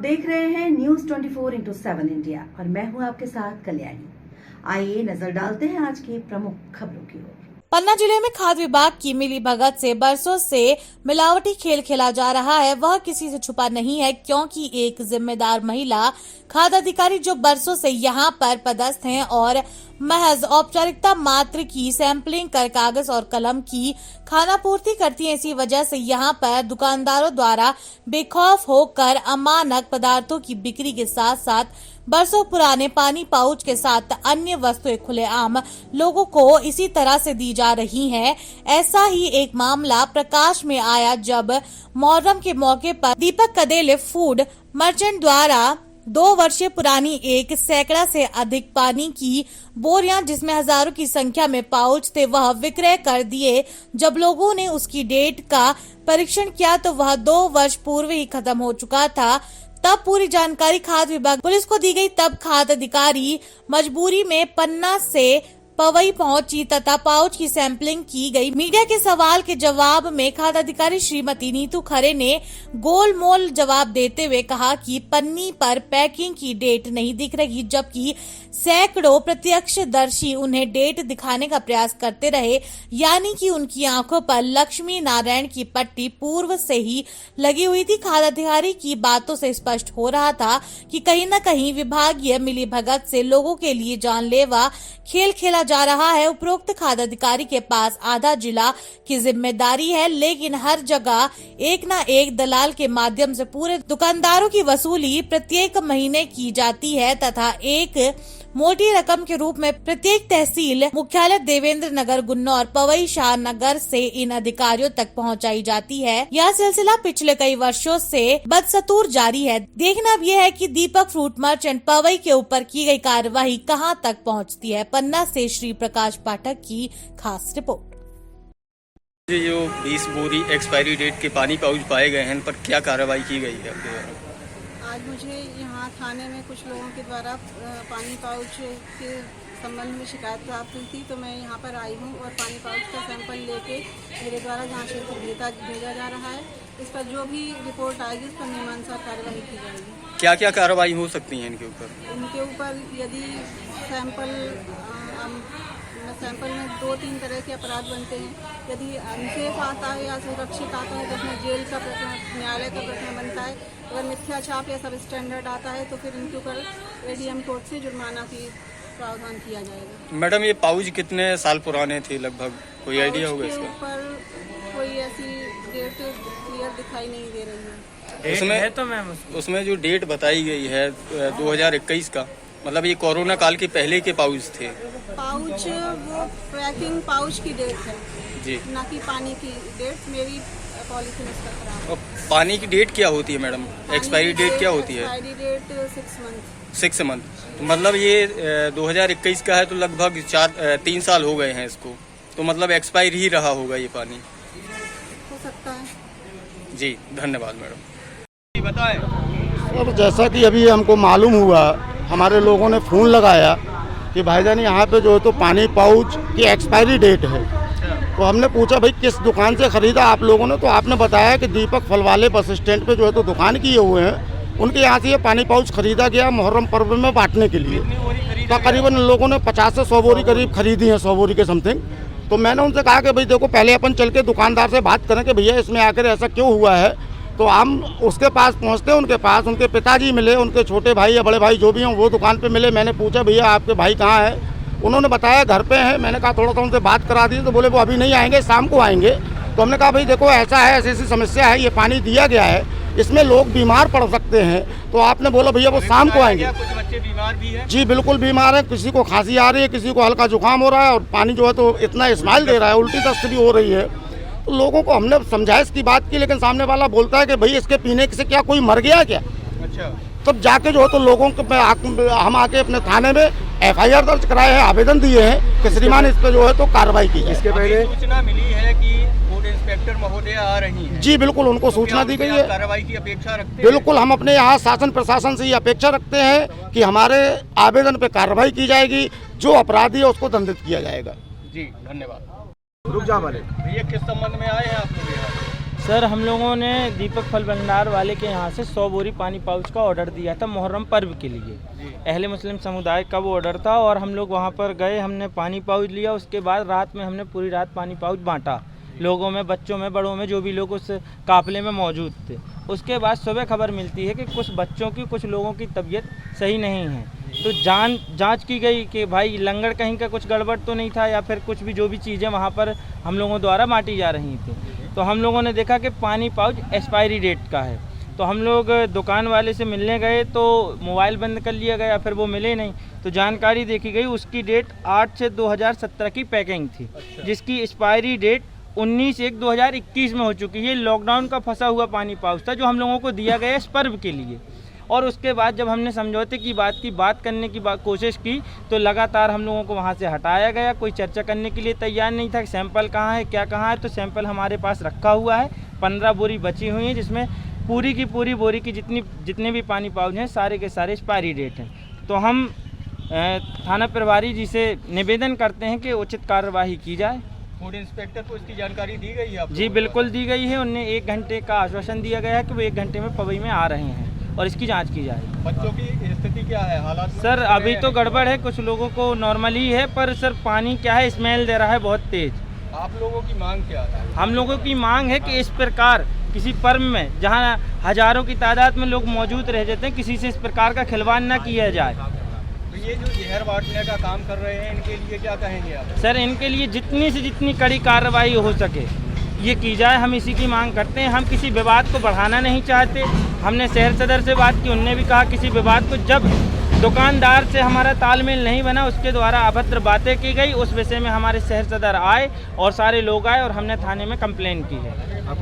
देख रहे हैं न्यूज 24/7 इंडिया और मैं हूं आपके साथ कल्याणी। आइए नजर डालते हैं आज की प्रमुख खबरों की ओर। पन्ना जिले में खाद्य विभाग की मिलीभगत से बरसों से मिलावटी खेल खेला जा रहा है। वह किसी से छुपा नहीं है, क्योंकि एक जिम्मेदार महिला खाद्य अधिकारी जो बरसों से यहां पर पदस्थ हैं और महज औपचारिकता मात्र की सैंपलिंग कर कागज और कलम की खानापूर्ति करती है। इसी वजह से यहां पर दुकानदारों द्वारा बेखौफ होकर अमानक पदार्थों की बिक्री के साथ साथ बरसों पुराने पानी पाउच के साथ अन्य वस्तुएं खुलेआम लोगों को इसी तरह से दी जा रही हैं। ऐसा ही एक मामला प्रकाश में आया जब मुहर्रम के मौके पर दीपक कदेले फूड मर्चेंट द्वारा 2 वर्षीय पुरानी एक सैकड़ा से अधिक पानी की बोरियां, जिसमें हजारों की संख्या में पाउच थे, वह विक्रय कर दिए। जब लोगों ने उसकी डेट का परीक्षण किया तो वह 2 वर्ष पूर्व ही खत्म हो चुका था। तब पूरी जानकारी खाद्य विभाग पुलिस को दी गई। तब खाद्य अधिकारी मजबूरी में पन्ना से पवई पहुंची तथा पाउच की सैंपलिंग की गई। मीडिया के सवाल के जवाब में खाद्य अधिकारी श्रीमती नीतू खरे ने गोलमोल जवाब देते हुए कहा कि पन्नी पर पैकिंग की डेट नहीं दिख रही, जबकि सैकड़ों प्रत्यक्षदर्शी उन्हें डेट दिखाने का प्रयास करते रहे। यानी कि उनकी आंखों पर लक्ष्मी नारायण की पट्टी पूर्व से ही लगी हुई थी। खाद्य अधिकारी की बातों से स्पष्ट हो रहा था कि कहीं न कहीं विभागीय मिलीभगत से लोगों के लिए जानलेवा खेल खेला जा रहा है। उपरोक्त खाद्य अधिकारी के पास आधा जिला की जिम्मेदारी है, लेकिन हर जगह एक न एक दलाल के माध्यम से पूरे दुकानदारों की वसूली प्रत्येक महीने की जाती है तथा एक मोटी रकम के रूप में प्रत्येक तहसील मुख्यालय देवेंद्र नगर, गुन्नौर, पवई शाह नगर से इन अधिकारियों तक पहुंचाई जाती है। यह सिलसिला पिछले कई वर्षों से बदस्तूर जारी है। देखना अब यह है कि दीपक फ्रूट मर्चेंट पवई के ऊपर की गई कार्यवाही कहां तक पहुंचती है। पन्ना से श्री प्रकाश पाठक की खास रिपोर्ट। जो 20 बोरी एक्सपायरी डेट के पानी पाउच पाए गए हैं, इन पर क्या कार्रवाई की गई है? आज मुझे यहाँ थाने में कुछ लोगों के द्वारा पानी पाउच के संबंध में शिकायत प्राप्त हुई थी, तो मैं यहाँ पर आई हूँ और पानी पाउच का सैंपल लेके मेरे द्वारा जांच हेतु भेजा जा रहा है। इस पर जो भी रिपोर्ट आएगी उस पर नियमानुसार कार्रवाई की जाएगी। क्या क्या कार्रवाई हो सकती है इनके ऊपर? इनके ऊपर यदि सैंपल में 2-3 तरह के अपराध बनते हैं। यदि अनसेफ आता है या सुरक्षित आता है तो उसमें जेल का प्रकरण, न्यायालय का प्रकरण बनता है। अगर मिथ्या छाप या सब स्टैंडर्ड आता है तो फिर इनके ऊपर एडीएम कोर्ट से जुर्माना की प्रावधान किया जाएगा। मैडम, ये पाउच कितने साल पुराने थे लगभग, कोई आइडिया होगा इसका? ऊपर कोई ऐसी डेट क्लियर दिखाई नहीं दे रही है। उसमें है तो मैम उसमें जो डेट बताई गई है 2021 का, मतलब ये कोरोना काल के पहले के पाउच थे। पाउच वो पैकिंग पाउच की डेट है जी, ना कि पानी की डेट। मेरी पॉलिथीन इसका खराब है। और पानी की डेट क्या होती है मैडम? एक्सपायरी डेट क्या होती है? Expiry date 6 month. तो मतलब ये 2021 का है तो लगभग 3 साल हो गए हैं इसको, तो मतलब एक्सपायर ही रहा होगा ये पानी। हो सकता है। जी, धन्यवाद मैडम। बताएं। अब जैसा कि अभी हमको मालूम हुआ, हमारे लोगों ने फ़ोन लगाया कि भाईजान यहाँ पे जो है तो पानी पाउच की एक्सपायरी डेट है। तो हमने पूछा भाई किस दुकान से ख़रीदा आप लोगों ने, तो आपने बताया कि दीपक फल वाले बस स्टैंड पे जो है तो दुकान किए हुए हैं, उनके यहाँ से ये पानी पाउच ख़रीदा गया मुहर्रम पर्व में बांटने के लिए। तो करीबन लोगों ने 50 से 100 बोरी करीब खरीदी है, 100 बोरी के समथिंग। तो मैंने उनसे कहा कि भाई देखो, पहले अपन चल के दुकानदार से बात करें कि भैया इसमें आकर ऐसा क्यों हुआ है। तो हम उसके पास पहुंचते, उनके पास उनके पिताजी मिले, उनके छोटे भाई या बड़े भाई जो भी हों वो दुकान पे मिले। मैंने पूछा भैया आपके भाई कहाँ हैं? उन्होंने बताया घर पे हैं। मैंने कहा थोड़ा सा उनसे बात करा दी, तो बोले वो अभी नहीं आएंगे, शाम को आएंगे। तो हमने कहा भाई देखो ऐसा है, ऐसी ऐसी समस्या है, ये पानी दिया गया है, इसमें लोग बीमार पड़ सकते हैं। तो आपने बोला भैया वो शाम को आएंगे। कुछ बच्चे बीमार भी हैं? जी बिल्कुल बीमार है, किसी को खांसी आ रही है, किसी को हल्का जुकाम हो रहा है और पानी जो है तो इतना स्मेल दे रहा है, उल्टी दस्त भी हो रही है। तो लोगों को हमने समझाइश की बात की, लेकिन सामने वाला बोलता है कि भाई इसके पीने से क्या कोई मर गया क्या? अच्छा। तब जाके जो है तो लोगों को हम आके अपने थाने में FIR दर्ज कराए हैं, आवेदन दिए हैं कि श्रीमान इस पे जो है तो कार्रवाई की जाए। इसके पहले सूचना मिली है कि फूड इंस्पेक्टर महोदय आ रही हैं। जी बिल्कुल, उनको सूचना दी गई है। कार्रवाई की अपेक्षा रखते हैं? बिल्कुल, हम अपने यहाँ शासन प्रशासन से ये अपेक्षा रखते हैं कि हमारे आवेदन पे कार्रवाई की जाएगी, जो अपराधी है उसको दंडित किया जाएगा। जी धन्यवाद। रुक जा वाले भैया, किस संबंध में आए हैं आप लोग यहाँ? सर हम लोगों ने दीपक फल भंडार वाले के यहाँ से 100 बोरी पानी पाउच का ऑर्डर दिया था मुहर्रम पर्व के लिए। अहले मुस्लिम समुदाय का वो ऑर्डर था और हम लोग वहाँ पर गए, हमने पानी पाउच लिया। उसके बाद रात में हमने पूरी रात पानी पाउच बांटा लोगों में, बच्चों में, बड़ों में, जो भी लोग उस काफिले में मौजूद थे। उसके बाद सुबह खबर मिलती है कि कुछ बच्चों की, कुछ लोगों की तबीयत सही नहीं है। तो जांच की गई कि भाई लंगर कहीं का कुछ गड़बड़ तो नहीं था या फिर कुछ भी जो भी चीज़ें वहाँ पर हम लोगों द्वारा बांटी जा रही थी। तो हम लोगों ने देखा कि पानी पाउच एक्सपायरी डेट का है। तो हम लोग दुकान वाले से मिलने गए तो मोबाइल बंद कर लिया गया, फिर वो मिले नहीं। तो जानकारी देखी गई, उसकी डेट 8/6/2017 की पैकिंग थी, जिसकी एक्सपायरी डेट 19/1/2021 में हो चुकी है। लॉकडाउन का फंसा हुआ पानी पाउच था जो हम लोगों को दिया गया इस पर्व के लिए। और उसके बाद जब हमने समझौते की बात करने की कोशिश की तो लगातार हम लोगों को वहाँ से हटाया गया। कोई चर्चा करने के लिए तैयार नहीं था। सैंपल कहाँ है, क्या कहाँ है, तो सैंपल हमारे पास रखा हुआ है। 15 बोरी बची हुई हैं, जिसमें पूरी की पूरी बोरी की जितने भी पानी पाउच हैं सारे के सारे एक्सपायरी डेट हैं। तो हम थाना प्रभारी जी से निवेदन करते हैं कि उचित कार्यवाही की जाए। फूड इंस्पेक्टर को इसकी जानकारी दी गई है आप जी बिल्कुल दी गई है। उन्हें 1 घंटे का आश्वासन दिया गया है कि वो 1 घंटे में पवई में आ रहे हैं और इसकी जांच की जाए। बच्चों की स्थिति क्या है, हालात सर अभी तो गड़बड़ है, कुछ लोगों को नॉर्मल ही है, पर सर पानी क्या है, स्मेल दे रहा है बहुत तेज। आप लोगों की मांग क्या है? हम लोगों की मांग है कि इस प्रकार किसी पर्व में जहां हजारों की तादाद में लोग मौजूद रह जाते हैं, किसी से इस प्रकार का खिलवाड़ न किया जाए। तो ये जो जहर बांटने का काम कर रहे हैं, इनके लिए क्या कहेंगे आप? सर इनके लिए जितनी से जितनी कड़ी कार्रवाई हो सके ये की जाए, हम इसी की मांग करते हैं। हम किसी विवाद को बढ़ाना नहीं चाहते। हमने शहर सदर से बात की, उनने भी कहा किसी विवाद को, जब दुकानदार से हमारा तालमेल नहीं बना, उसके द्वारा अभद्र बातें की गई, उस विषय में हमारे शहर सदर आए और सारे लोग आए और हमने थाने में कंप्लेन की है।